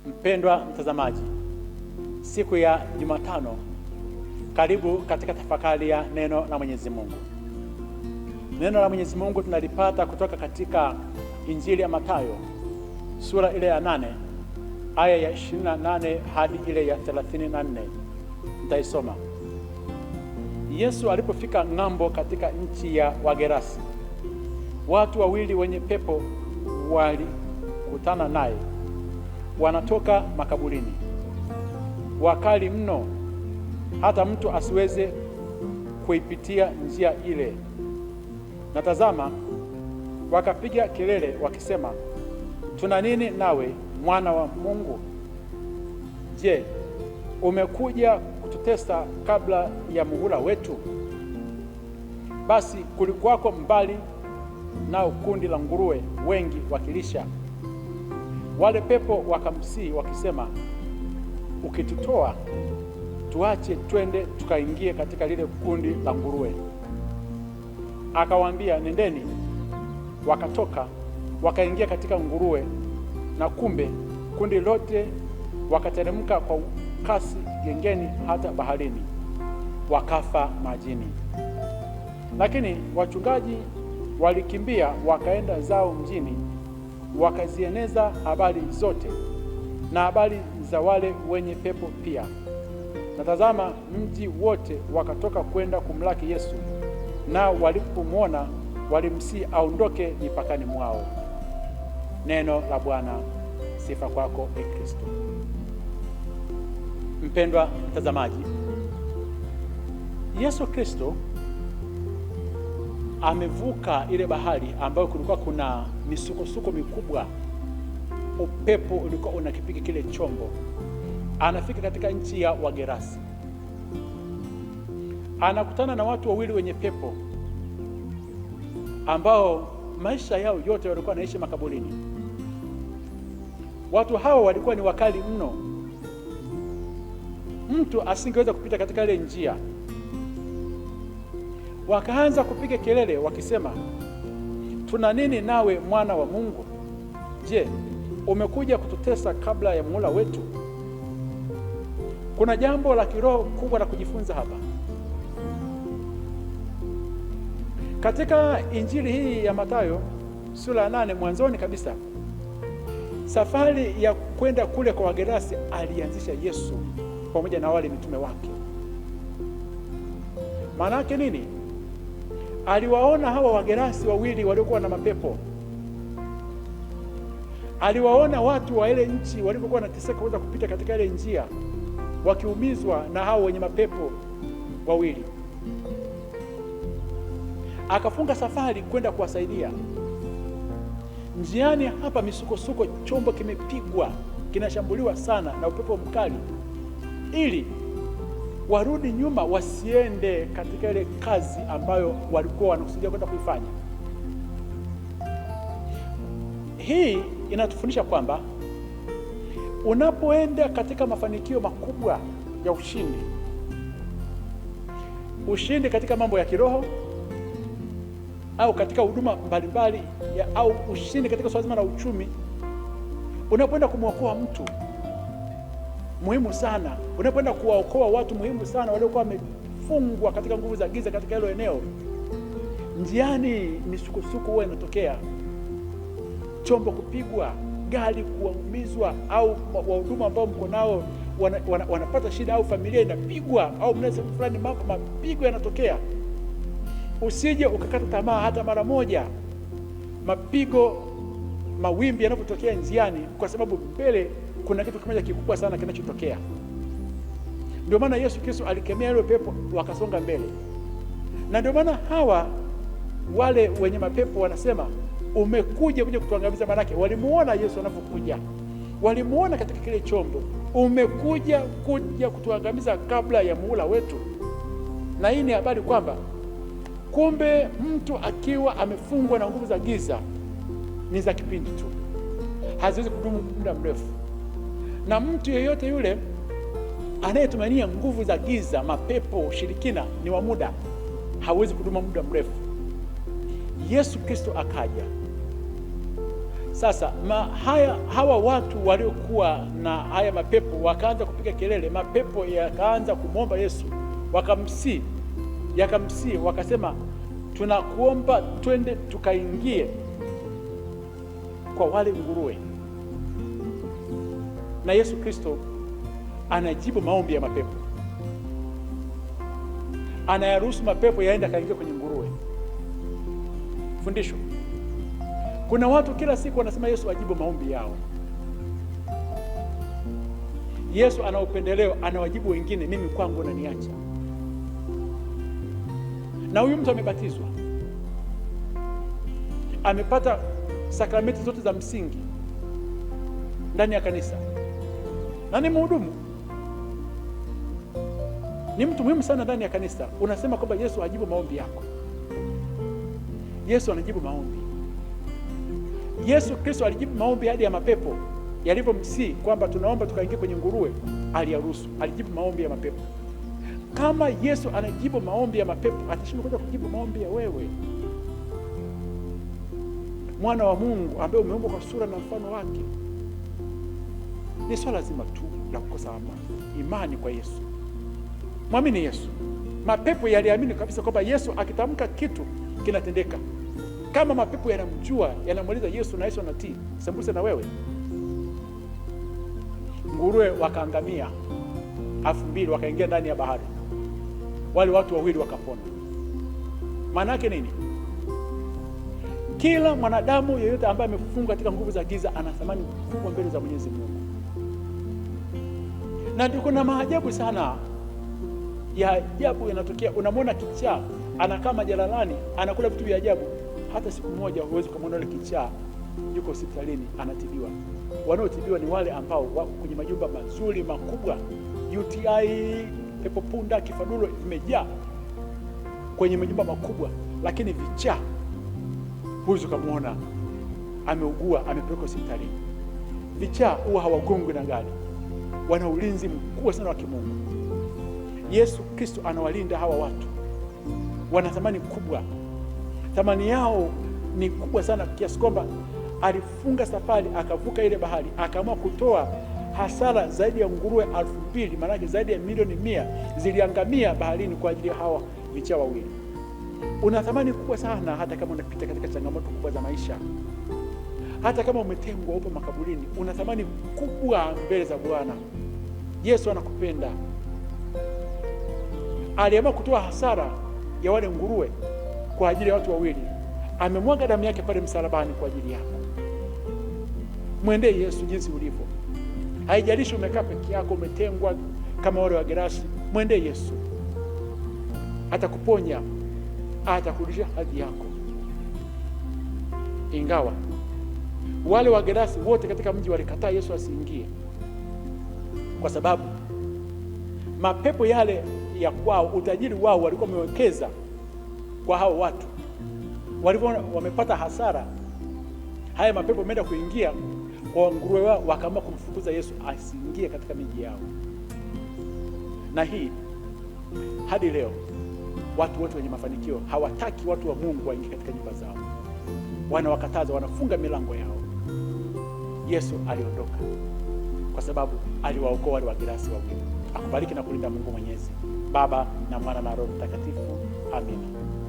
Mpendwa mtazamaji, siku ya Jumatano, karibu katika tafakari ya neno la Mwenyezi Mungu. Neno la Mwenyezi Mungu tunalipata kutoka katika Injili ya Mathayo sura ile ya 8 aya ya 28 hadi ile ya 34. Nitaisoma. Yesu alipofika ng'ambo katika nchi ya Wagerasi, watu wawili wenye pepo walikutana naye, wanatoka makaburini, wakali mno hata mtu asiweze kuipitia njia ile. Na tazama, wakapiga kelele wakisema, tuna nini nawe, mwana wa Mungu? Je, umekuja kututesa kabla ya muhula wetu? Basi kulikuwako mbali nao kundi la nguruwe wengi wakilisha. Wale pepo wakamsihi wakisema, ukitutoa tuache twende tukaingie katika lile kundi la nguruwe. Akawaambia, nendeni. Wakatoka wakaingia katika nguruwe, na kumbe kundi lote wakateremka kwa kasi gengeni hata baharini, wakafa majini. Lakini wachungaji walikimbia wakaenda zao mjini, wakazieneza habari zote na habari za wale wenye pepo pia. Na tazama, mji wote wakatoka kwenda kumlaki Yesu, nao walipomwona walimsihi aondoke mipakani mwao. Neno la Bwana. Sifa kwako, e Kristo. Mpendwa mtazamaji, Yesu Kristo amevuka ile bahari ambayo kulikuwa kuna misukosuko mikubwa. Upepo ulikuwa unakipiga kile chombo. Anafika katika nchi ya Wagerasi, anakutana na watu wawili wenye pepo ambao maisha yao yote walikuwa wanaishi makaburini. Watu hao walikuwa ni wakali mno, mtu asingeweza kupita katika ile njia. Wakaanza kupiga kelele wakisema, tuna nini nawe, mwana wa Mungu? Je, umekuja kututesa kabla ya muhula wetu? Kuna jambo la kiroho kubwa la kujifunza hapa. Katika Injili hii ya Mathayo sura ya 8, mwanzoni kabisa, safari ya kwenda kule kwa Wagerasi alianzisha Yesu pamoja na wale mitume wake. Maana yake nini? Aliwaona hawa Wagerasi wawili waliokuwa na mapepo. Aliwaona watu wa ile nchi walivyokuwa wanateseka kuweza kupita katika ile njia, wakiumizwa na hao wenye mapepo wawili. Akafunga safari kwenda kuwasaidia. Njiani hapa misukosuko, chombo kimepigwa, kinashambuliwa sana na upepo mkali, ili warudi nyuma, wasiende katika ile kazi ambayo walikuwa wanakusudia kwenda kuifanya. Hii inatufundisha kwamba unapoenda katika mafanikio makubwa ya ushindi katika mambo ya kiroho, au katika huduma mbalimbali, au ushindi katika swala zima la uchumi, unapoenda kumwokoa mtu muhimu sana, unapoenda kuwaokoa watu muhimu sana waliokuwa wamefungwa katika nguvu za giza katika hilo eneo, njiani misukosuko huwa inatokea, chombo kupigwa, gari kuumizwa, au wahuduma ambao mko nao wanapata shida, au familia inapigwa, au mnaweza fulani, mapigo yanatokea. Usije ukakata tamaa hata mara moja mapigo, mawimbi yanapotokea njiani, kwa sababu mbele kuna kitu kimoja kikubwa sana kinachotokea. Ndio maana Yesu Kristo alikemea ile pepo, wakasonga mbele. Na ndio maana hawa wale wenye mapepo wanasema, umekuja kutuangamiza. Maana walimuona Yesu anapokuja, walimuona katika kile chombo, umekuja kutuangamiza kabla ya muhula wetu. Na hii ni habari kwamba kumbe mtu akiwa amefungwa na nguvu za giza ni za kipindi tu, haziwezi kudumu muda mrefu. Na mtu yeyote yule anayetumania nguvu za giza, mapepo, ushirikina, ni wa muda, hawezi kudumu muda mrefu. Yesu Kristo akaja Sasa hawa watu waliokuwa na haya mapepo wakaanza kupiga kelele, mapepo yakaanza kumwomba Yesu, yakamsii, wakasema, tunakuomba twende tukaingie kwa wale nguruwe. Na Yesu Kristo anajibu maombi ya mapepo, anayaruhusu mapepo yaende kaingia kwenye nguruwe. Fundisho: kuna watu kila siku wanasema Yesu ajibu maombi yao. Yesu ana upendeleo, anawajibu wengine, mimi kwangu unaniacha. Na huyu mtu amebatizwa, amepata sakramenti zote za msingi ndani ya kanisa, na ni mhudumu, ni mtu muhimu sana ndani ya kanisa. Unasema kwamba Yesu ajibu maombi yako. Yesu anajibu maombi. Yesu Kristo alijibu maombi hadi ya mapepo yalivyomsii kwamba tunaomba tukaingia kwenye nguruwe, aliyaruhusu. Alijibu maombi ya mapepo. Kama Yesu anajibu maombi ya mapepo, atashindwa kuja kujibu maombi ya wewe, mwana wa Mungu ambaye umeumbwa kwa sura na mfano wake? Ni swala zima tu la kukosa imani kwa Yesu. Mwamini Yesu. Mapepo yaliamini kabisa kwamba Yesu akitamka kitu kinatendeka. Kama mapepo yanamjua, yanamuuliza Yesu na Yesu anatii, sembuse na wewe. Nguruwe wakaangamia 2000, wakaingia ndani ya bahari. Wale watu 2 wakapona. Maana yake nini? Kila mwanadamu yeyote ambaye amefungwa katika nguvu za giza ana thamani kubwa mbele za Mwenyezi Mungu. Na ndio kuna maajabu sana ya ajabu yanatokea. Unamwona kichaa anakaa majalalani, anakula vitu vya ajabu. Hata siku moja huwezi kumwona yule kichaa yuko hospitalini anatibiwa. Wanaotibiwa ni wale ambao wako kwenye majumba mazuri makubwa. UTI, pepo punda, kifadulo imejaa kwenye majumba makubwa, lakini vichaa huwezi kumwona ameugua amepelekwa hospitalini. Vichaa huwa hawagongwi na gari, wana ulinzi mkubwa sana wa kimungu. Yesu Kristo anawalinda hawa watu, wana thamani kubwa. Thamani yao ni kubwa sana kiasi kwamba alifunga safari, akavuka ile bahari, akaamua kutoa hasara zaidi ya nguruwe 2000, maana zaidi ya milioni 100 ziliangamia baharini kwa ajili ya hawa vichaa wawili. Una thamani kubwa sana, hata kama unapita katika changamoto kubwa za maisha, hata kama umetengwa upo makaburini, una thamani kubwa mbele za Bwana. Yesu anakupenda. Aliamua kutoa hasara ya wale nguruwe kwa ajili ya watu 2. Amemwaga damu yake pale msalabani kwa ajili yako. Mwendee Yesu jinsi ulivyo. Haijalishi umekaa peke yako, umetengwa kama wale wa Gerasi. Mwendee Yesu, atakuponya, atakurudishia hadhi yako. Ingawa wale wa Gerasi wote katika mji walikataa Yesu asiingie, kwa sababu mapepo yale ya kwao, utajiri wao walikuwa wamewekeza kwa hao watu. Walivyoona wamepata hasara, haya mapepo yameenda kuingia kwa nguruwe wao, wakaamua kumfukuza Yesu asiingie katika miji yao. Na hii hadi leo watu wote wenye mafanikio hawataki watu wa Mungu waingie katika nyumba zao, wanawakataza, wanafunga milango yao. Yesu aliondoka kwa sababu aliwaokoa wale wa Gerasi wawili. Akubariki na kulinda Mungu Mwenyezi, Baba na Mwana na Roho Mtakatifu. Amina.